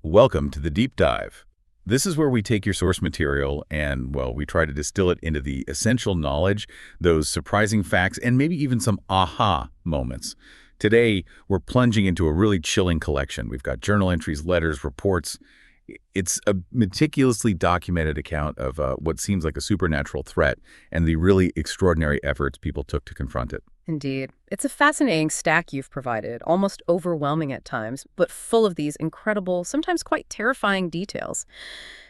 Welcome to the Deep Dive. This is where we take your source material and, well, we try to distill it into the essential knowledge, those surprising facts, and maybe even some aha moments. Today, we're plunging into a really chilling collection. We've got journal entries, letters, reports. It's a meticulously documented account of what seems like a supernatural threat and the really extraordinary efforts people took to confront it. Indeed. It's a fascinating stack you've provided, almost overwhelming at times, but full of these incredible, sometimes quite terrifying details.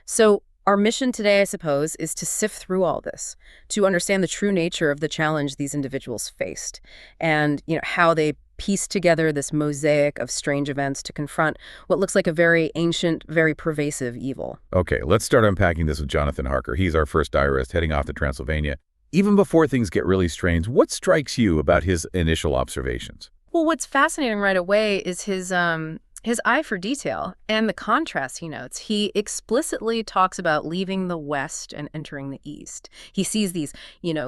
So our mission today, I suppose, is to sift through all this, to understand the true nature of the challenge these individuals faced, and how they pieced together this mosaic of strange events to confront what looks like a very ancient, very pervasive evil. Okay, let's start unpacking this with Jonathan Harker. He's our first diarist heading off to Transylvania. Even before things get really strange, what strikes you about his initial observations? Well, what's fascinating right away is his eye for detail and the contrast he notes. He explicitly talks about leaving the West and entering the East. He sees these,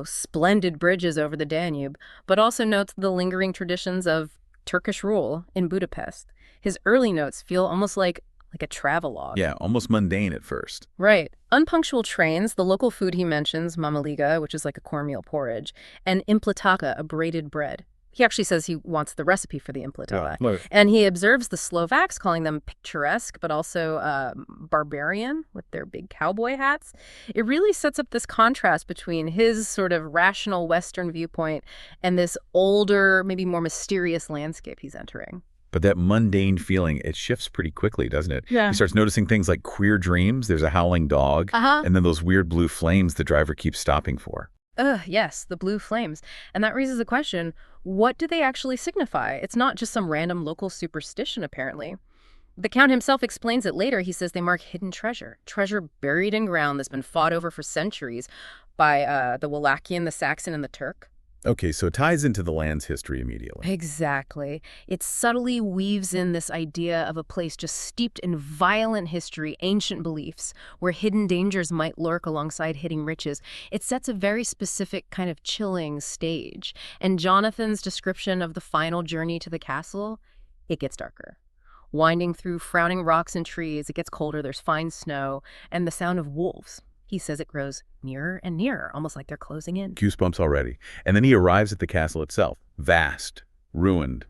splendid bridges over the Danube, but also notes the lingering traditions of Turkish rule in Budapest. His early notes feel almost like a travelogue. Yeah, almost mundane at first. Right. Unpunctual trains, the local food he mentions, mamaliga, which is like a cornmeal porridge, and impletaka, a braided bread. He actually says he wants the recipe for the impletaka. Yeah, and he observes the Slovaks, calling them picturesque, but also barbarian with their big cowboy hats. It really sets up this contrast between his sort of rational Western viewpoint and this older, maybe more mysterious landscape he's entering. But that mundane feeling, it shifts pretty quickly, doesn't it? Yeah. He starts noticing things like queer dreams, there's a howling dog, and then those weird blue flames the driver keeps stopping for. Yes, the blue flames. And that raises the question, what do they actually signify? It's not just some random local superstition, apparently. The Count himself explains it later. He says they mark hidden treasure buried in ground that's been fought over for centuries by the Wallachian, the Saxon, and the Turk. Okay, so it ties into the land's history immediately. Exactly. It subtly weaves in this idea of a place just steeped in violent history, ancient beliefs, where hidden dangers might lurk alongside hidden riches. It sets a very specific kind of chilling stage. And Jonathan's description of the final journey to the castle, it gets darker. Winding through frowning rocks and trees, it gets colder, there's fine snow, and the sound of wolves. He says it grows nearer and nearer, almost like they're closing in. Goosebumps already. And then he arrives at the castle itself. Vast, ruined,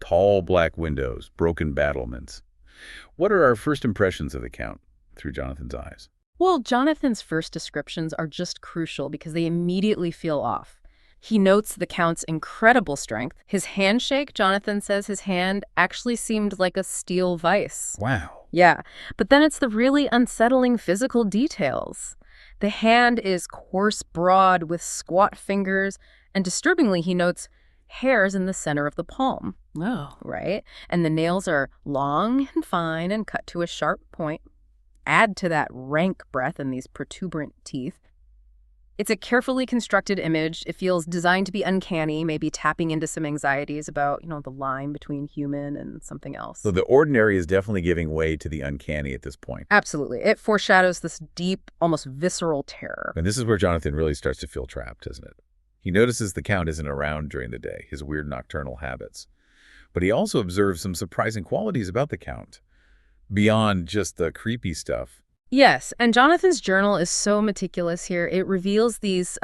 tall black windows, broken battlements. What are our first impressions of the Count through Jonathan's eyes? Well, Jonathan's first descriptions are just crucial because they immediately feel off. He notes the Count's incredible strength. His handshake, Jonathan says his hand actually seemed like a steel vise. Wow. Yeah, but then it's the really unsettling physical details. The hand is coarse, broad, with squat fingers, and disturbingly, he notes hairs in the center of the palm. Oh. Right? And the nails are long and fine and cut to a sharp point. Add to that rank breath and these protuberant teeth. It's a carefully constructed image. It feels designed to be uncanny, maybe tapping into some anxieties about, the line between human and something else. So the ordinary is definitely giving way to the uncanny at this point. Absolutely. It foreshadows this deep, almost visceral terror. And this is where Jonathan really starts to feel trapped, isn't it? He notices the Count isn't around during the day, his weird nocturnal habits. But he also observes some surprising qualities about the Count, beyond just the creepy stuff. Yes, and Jonathan's journal is so meticulous here. It reveals these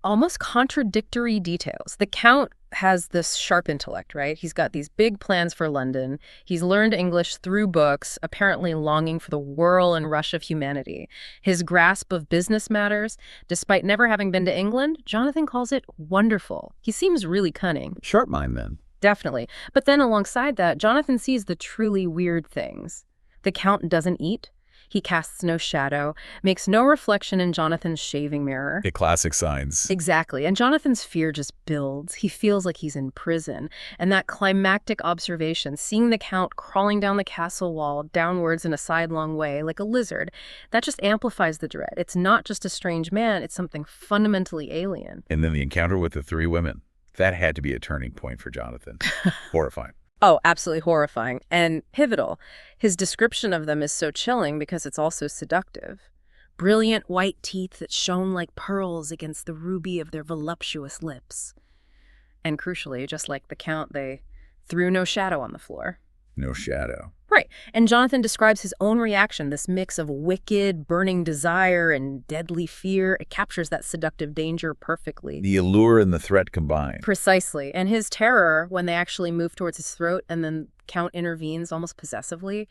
almost contradictory details. The Count has this sharp intellect, right? He's got these big plans for London. He's learned English through books, apparently longing for the whirl and rush of humanity. His grasp of business matters, despite never having been to England, Jonathan calls it wonderful. He seems really cunning. Sharp mind, then. Definitely. But then alongside that, Jonathan sees the truly weird things. The Count doesn't eat. He casts no shadow, makes no reflection in Jonathan's shaving mirror. The classic signs. Exactly. And Jonathan's fear just builds. He feels like he's in prison. And that climactic observation, seeing the Count crawling down the castle wall, downwards in a sidelong way, like a lizard, that just amplifies the dread. It's not just a strange man, it's something fundamentally alien. And then the encounter with the three women. That had to be a turning point for Jonathan. Horrifying. Oh, absolutely horrifying and pivotal. His description of them is so chilling because it's also seductive. Brilliant white teeth that shone like pearls against the ruby of their voluptuous lips. And crucially, just like the Count, they threw no shadow on the floor. No shadow. Right. And Jonathan describes his own reaction, this mix of wicked, burning desire and deadly fear. It captures that seductive danger perfectly. The allure and the threat combined. Precisely. And his terror when they actually move towards his throat and then Count intervenes almost possessively,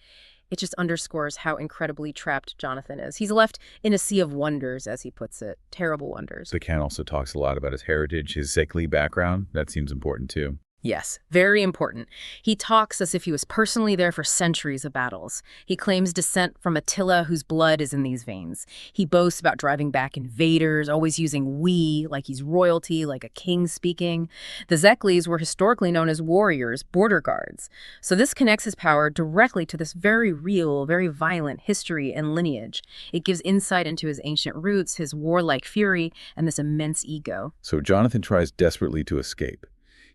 it just underscores how incredibly trapped Jonathan is. He's left in a sea of wonders, as he puts it. Terrible wonders. The Count also talks a lot about his heritage, his sickly background. That seems important too. Yes, very important. He talks as if he was personally there for centuries of battles. He claims descent from Attila, whose blood is in these veins. He boasts about driving back invaders, always using we, like he's royalty, like a king speaking. The Zekles were historically known as warriors, border guards. So this connects his power directly to this very real, very violent history and lineage. It gives insight into his ancient roots, his warlike fury, and this immense ego. So Jonathan tries desperately to escape.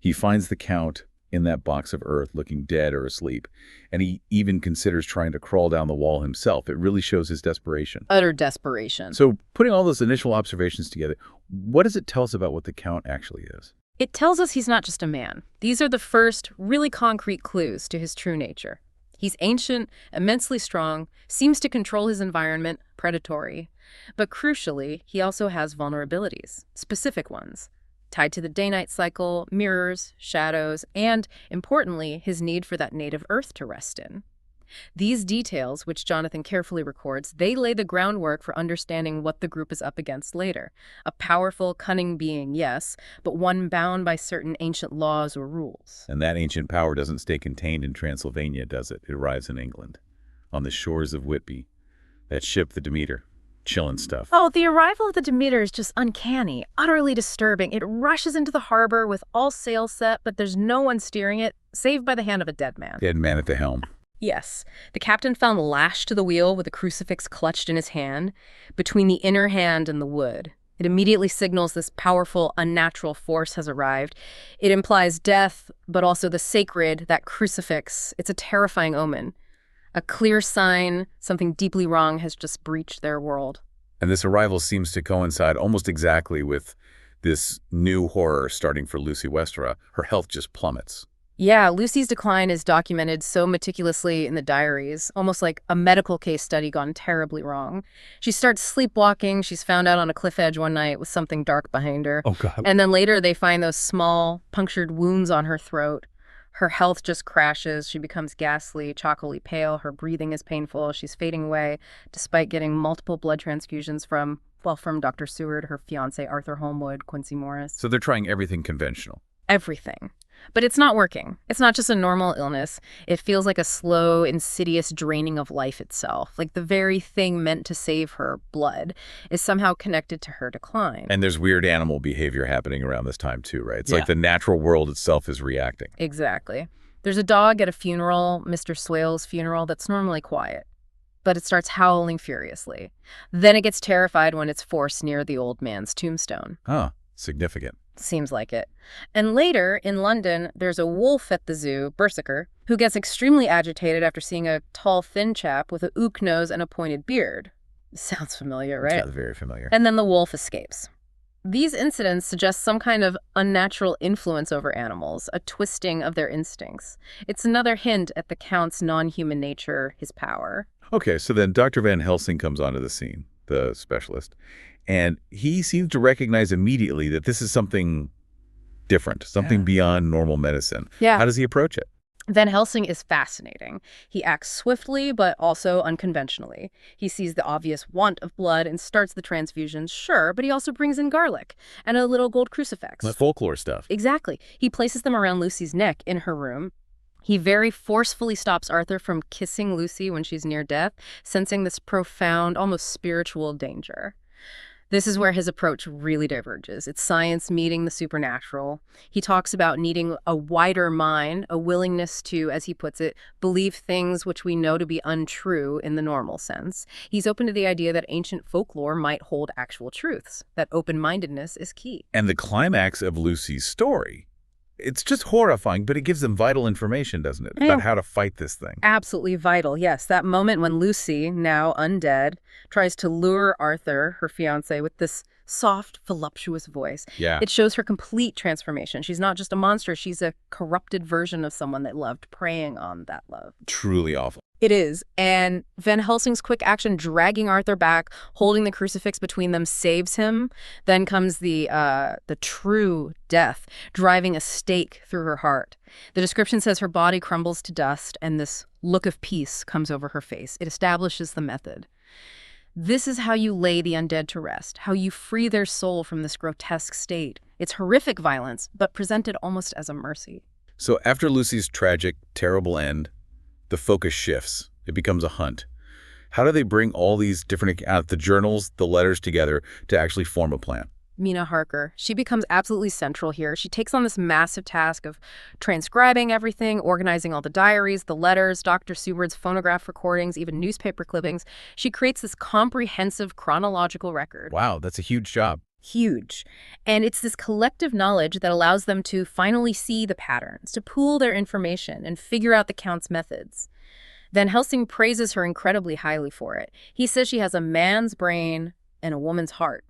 He finds the Count in that box of earth looking dead or asleep, and he even considers trying to crawl down the wall himself. It really shows his desperation. Utter desperation. So putting all those initial observations together, what does it tell us about what the Count actually is? It tells us he's not just a man. These are the first really concrete clues to his true nature. He's ancient, immensely strong, seems to control his environment, predatory. But crucially, he also has vulnerabilities, specific ones, tied to the day-night cycle, mirrors, shadows, and, importantly, his need for that native earth to rest in. These details, which Jonathan carefully records, they lay the groundwork for understanding what the group is up against later. A powerful, cunning being, yes, but one bound by certain ancient laws or rules. And that ancient power doesn't stay contained in Transylvania, does it? It arrives in England, on the shores of Whitby. That ship, the Demeter. Chillin' stuff. Oh, the arrival of the Demeter is just uncanny, utterly disturbing. It rushes into the harbor with all sails set, but there's no one steering it, save by the hand of a dead man. Dead man at the helm. Yes. The captain found lashed to the wheel with a crucifix clutched in his hand, between the inner hand and the wood. It immediately signals this powerful, unnatural force has arrived. It implies death, but also the sacred, that crucifix. It's a terrifying omen. A clear sign something deeply wrong has just breached their world. And this arrival seems to coincide almost exactly with this new horror starting for Lucy Westerra. Her health just plummets. Yeah, Lucy's decline is documented so meticulously in the diaries, almost like a medical case study gone terribly wrong. She starts sleepwalking. She's found out on a cliff edge one night with something dark behind her. Oh, God. And then later they find those small, punctured wounds on her throat. Her health just crashes. She becomes ghastly, chalkily pale. Her breathing is painful. She's fading away, despite getting multiple blood transfusions from Dr. Seward, her fiancé Arthur Holmwood, Quincy Morris. So they're trying everything conventional. Everything. But it's not working. It's not just a normal illness. It feels like a slow, insidious draining of life itself. Like the very thing meant to save her, blood, is somehow connected to her decline. And there's weird animal behavior happening around this time too, right? It's like the natural world itself is reacting. Exactly. There's a dog at a funeral, Mr. Swale's funeral, that's normally quiet. But it starts howling furiously. Then it gets terrified when it's forced near the old man's tombstone. Huh. Significant. Seems like it. And later, in London, there's a wolf at the zoo, Berserker, who gets extremely agitated after seeing a tall, thin chap with a ook nose and a pointed beard. Sounds familiar, right? Sounds very familiar. And then the wolf escapes. These incidents suggest some kind of unnatural influence over animals, a twisting of their instincts. It's another hint at the Count's non-human nature, his power. Okay, so then Dr. Van Helsing comes onto the scene, the specialist, and he seems to recognize immediately that this is something different, something beyond normal medicine. Yeah. How does he approach it? Van Helsing is fascinating. He acts swiftly, but also unconventionally. He sees the obvious want of blood and starts the transfusions, sure, but he also brings in garlic and a little gold crucifix. Like folklore stuff. Exactly. He places them around Lucy's neck in her room. He very forcefully stops Arthur from kissing Lucy when she's near death, sensing this profound, almost spiritual danger. This is where his approach really diverges. It's science meeting the supernatural. He talks about needing a wider mind, a willingness to, as he puts it, believe things which we know to be untrue in the normal sense. He's open to the idea that ancient folklore might hold actual truths, that open-mindedness is key. And the climax of Lucy's story, it's just horrifying, but it gives them vital information, doesn't it? About how to fight this thing. Absolutely vital, yes. That moment when Lucy, now undead, tries to lure Arthur, her fiancé, with this soft, voluptuous voice. Yeah, It shows her complete transformation. She's not just a monster, she's a corrupted version of someone they loved, preying on that love. truly awful. It is. And Van Helsing's quick action dragging Arthur back, holding the crucifix between them, saves him. Then comes the true death, driving a stake through her heart. The description says her body crumbles to dust and this look of peace comes over her face. It establishes the method. This is how you lay the undead to rest, how you free their soul from this grotesque state. It's horrific violence, but presented almost as a mercy. So after Lucy's tragic, terrible end, the focus shifts. It becomes a hunt. How do they bring all these different the journals, the letters together to actually form a plan? Mina Harker, she becomes absolutely central here. She takes on this massive task of transcribing everything, organizing all the diaries, the letters, Dr. Seward's phonograph recordings, even newspaper clippings. She creates this comprehensive chronological record. Wow, that's a huge job. Huge. And it's this collective knowledge that allows them to finally see the patterns, to pool their information and figure out the Count's methods. Van Helsing praises her incredibly highly for it. He says she has a man's brain and a woman's heart.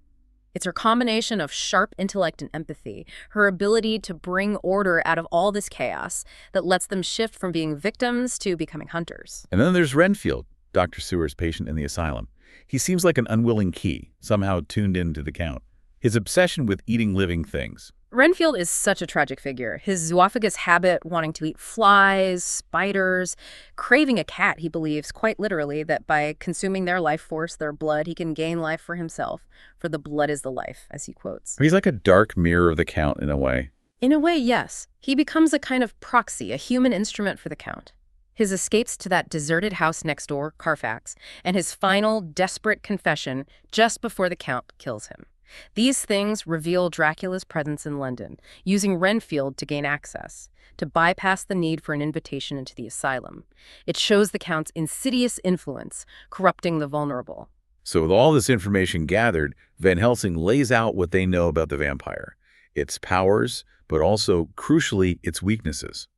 It's her combination of sharp intellect and empathy, her ability to bring order out of all this chaos that lets them shift from being victims to becoming hunters. And then there's Renfield, Dr. Seward's patient in the asylum. He seems like an unwilling key, somehow tuned into the Count. His obsession with eating living things. Renfield is such a tragic figure. His zoophagous habit, wanting to eat flies, spiders, craving a cat, he believes, quite literally, that by consuming their life force, their blood, he can gain life for himself. For the blood is the life, as he quotes. He's like a dark mirror of the Count in a way. In a way, yes. He becomes a kind of proxy, a human instrument for the Count. His escapes to that deserted house next door, Carfax, and his final, desperate confession just before the Count kills him. These things reveal Dracula's presence in London, using Renfield to gain access, to bypass the need for an invitation into the asylum. It shows the Count's insidious influence, corrupting the vulnerable. So with all this information gathered, Van Helsing lays out what they know about the vampire, its powers, but also, crucially, its weaknesses.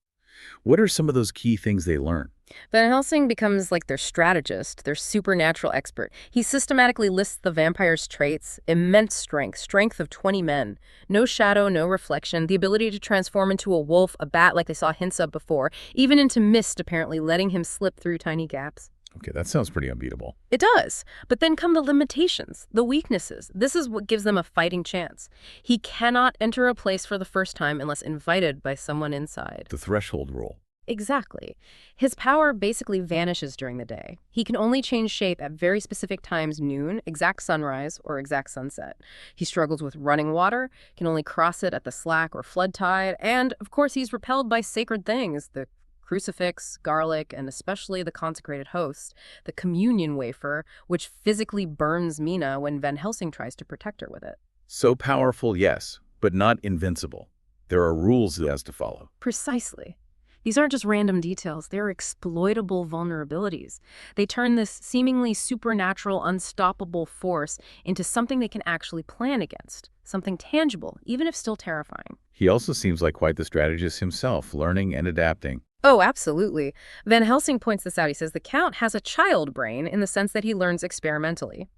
What are some of those key things they learn? Van Helsing becomes like their strategist, their supernatural expert. He systematically lists the vampire's traits: immense strength, strength of 20 men, no shadow, no reflection, the ability to transform into a wolf, a bat like they saw hints of before, even into mist, apparently letting him slip through tiny gaps. Okay, that sounds pretty unbeatable. It does. But then come the limitations, the weaknesses. This is what gives them a fighting chance. He cannot enter a place for the first time unless invited by someone inside. The threshold rule. Exactly. His power basically vanishes during the day. He can only change shape at very specific times: noon, exact sunrise, or exact sunset. He struggles with running water, can only cross it at the slack or flood tide, and, of course, he's repelled by sacred things: the crucifix, garlic, and especially the consecrated host, the communion wafer, which physically burns Mina when Van Helsing tries to protect her with it. So powerful, yes, but not invincible. There are rules he has to follow. Precisely. These aren't just random details, they're exploitable vulnerabilities. They turn this seemingly supernatural, unstoppable force into something they can actually plan against, something tangible, even if still terrifying. He also seems like quite the strategist himself, learning and adapting. Oh, absolutely. Van Helsing points this out. He says the Count has a child brain in the sense that he learns experimentally.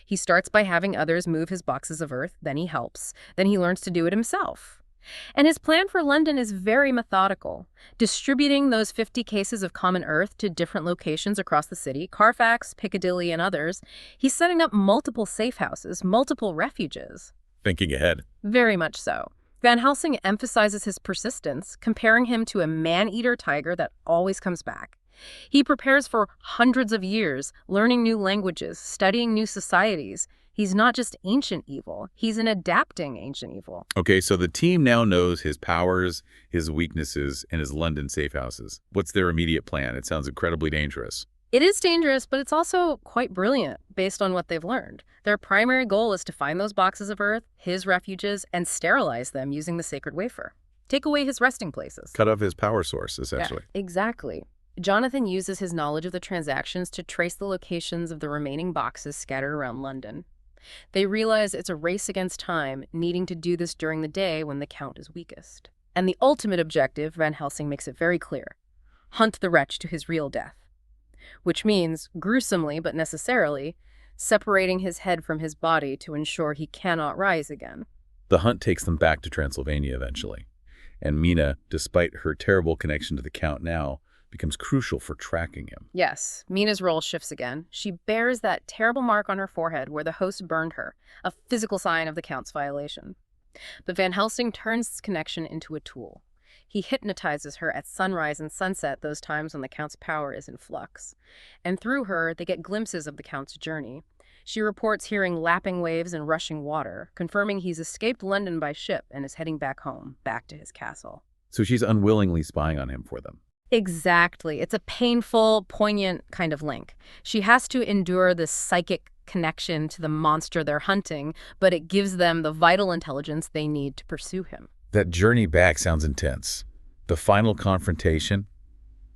He starts by having others move his boxes of earth, then he helps, then he learns to do it himself. And his plan for London is very methodical, distributing those 50 cases of common earth to different locations across the city, Carfax, Piccadilly, and others. He's setting up multiple safe houses, multiple refuges. Thinking ahead. Very much so. Van Helsing emphasizes his persistence, comparing him to a man-eater tiger that always comes back. He prepares for hundreds of years, learning new languages, studying new societies. He's not just ancient evil, he's an adapting ancient evil. Okay, so the team now knows his powers, his weaknesses, and his London safe houses. What's their immediate plan? It sounds incredibly dangerous. It is dangerous, but it's also quite brilliant based on what they've learned. Their primary goal is to find those boxes of earth, his refuges, and sterilize them using the sacred wafer. Take away his resting places. Cut off his power source, essentially. Yeah, exactly. Jonathan uses his knowledge of the transactions to trace the locations of the remaining boxes scattered around London. They realize it's a race against time, needing to do this during the day when the Count is weakest. And the ultimate objective, Van Helsing makes it very clear: hunt the wretch to his real death. Which means, gruesomely but necessarily, separating his head from his body to ensure he cannot rise again. The hunt takes them back to Transylvania eventually, and Mina, despite her terrible connection to the Count now, becomes crucial for tracking him. Yes, Mina's role shifts again. She bears that terrible mark on her forehead where the host burned her, a physical sign of the Count's violation. But Van Helsing turns this connection into a tool. He hypnotizes her at sunrise and sunset, those times when the Count's power is in flux. And through her, they get glimpses of the Count's journey. She reports hearing lapping waves and rushing water, confirming he's escaped London by ship and is heading back home, back to his castle. So she's unwillingly spying on him for them. Exactly. It's a painful, poignant kind of link. She has to endure this psychic connection to the monster they're hunting, but it gives them the vital intelligence they need to pursue him. That journey back sounds intense. The final confrontation,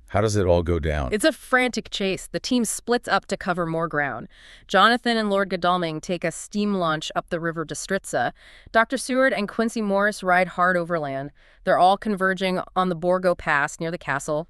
how does it all go down? It's a frantic chase. The team splits up to cover more ground. Jonathan and Lord Godalming take a steam launch up the river to Stritza. Dr. Seward and Quincy Morris ride hard overland. They're all converging on the Borgo Pass near the castle.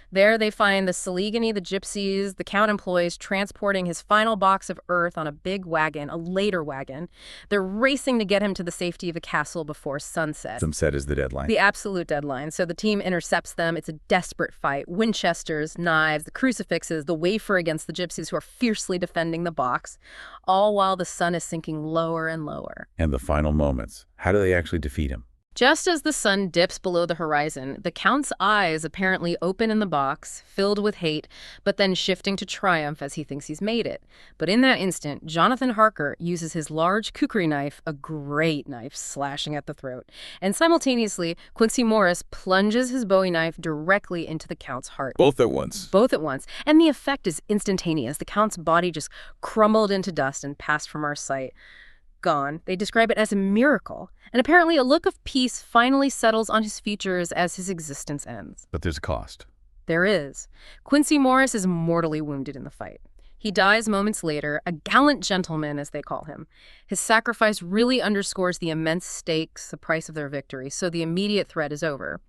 There they find the Saligny, the gypsies, the Count employees transporting his final box of earth on a big wagon, a later wagon. They're racing to get him to the safety of the castle before sunset. Sunset is the deadline. The absolute deadline. So the team intercepts them. It's a desperate fight. Winchesters, knives, the crucifixes, the wafer against the gypsies who are fiercely defending the box, all while the sun is sinking lower and lower. And the final moments. How do they actually defeat him? Just as the sun dips below the horizon, the Count's eyes apparently open in the box, filled with hate, but then shifting to triumph as he thinks he's made it. But in that instant, Jonathan Harker uses his large kukri knife, a great knife, slashing at the throat. And simultaneously, Quincy Morris plunges his Bowie knife directly into the Count's heart. Both at once. Both at once. And the effect is instantaneous. The Count's body just crumbled into dust and passed from our sight. Gone. They describe it as a miracle. And apparently a look of peace finally settles on his features as his existence ends. But there's a cost. There is. Quincy Morris is mortally wounded in the fight. He dies moments later, a gallant gentleman, as they call him. His sacrifice really underscores the immense stakes, the price of their victory, so the immediate threat is over.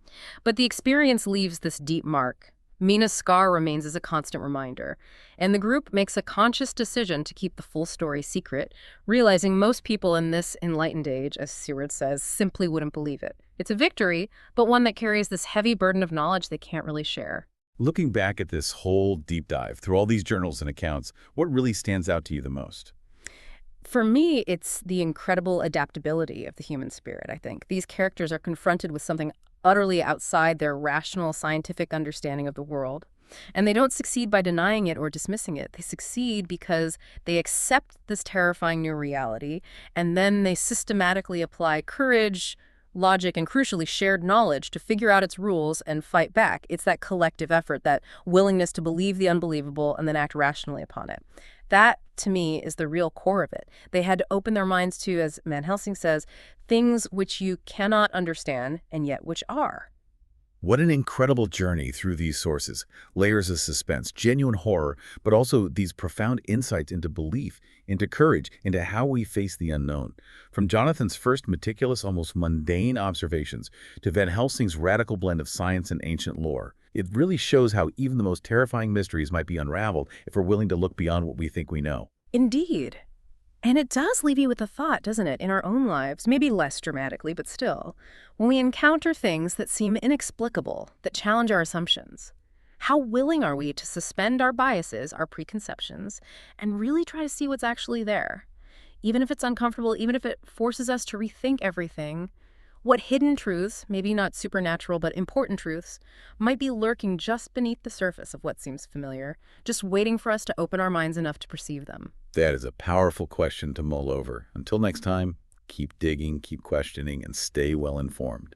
But the experience leaves this deep mark. Mina's scar remains as a constant reminder, and the group makes a conscious decision to keep the full story secret, realizing most people in this enlightened age, as Seward says, simply wouldn't believe it. It's a victory, but one that carries this heavy burden of knowledge they can't really share. Looking back at this whole deep dive through all these journals and accounts, what really stands out to you the most? For me, it's the incredible adaptability of the human spirit, I think. These characters are confronted with something utterly outside their rational scientific understanding of the world. And they don't succeed by denying it or dismissing it. They succeed because they accept this terrifying new reality, and then they systematically apply courage, logic, and crucially shared knowledge to figure out its rules and fight back. It's that collective effort, that willingness to believe the unbelievable and then act rationally upon it. That, to me, is the real core of it. They had to open their minds to, as Van Helsing says, things which you cannot understand and yet which are. What an incredible journey through these sources. Layers of suspense, genuine horror, but also these profound insights into belief, into courage, into how we face the unknown. From Jonathan's first meticulous, almost mundane observations to Van Helsing's radical blend of science and ancient lore, it really shows how even the most terrifying mysteries might be unraveled if we're willing to look beyond what we think we know. Indeed. And it does leave you with a thought, doesn't it, in our own lives, maybe less dramatically, but still, when we encounter things that seem inexplicable, that challenge our assumptions. How willing are we to suspend our biases, our preconceptions, and really try to see what's actually there? Even if it's uncomfortable, even if it forces us to rethink everything, what hidden truths, maybe not supernatural but important truths, might be lurking just beneath the surface of what seems familiar, just waiting for us to open our minds enough to perceive them? That is a powerful question to mull over. Until next time, keep digging, keep questioning, and stay well informed.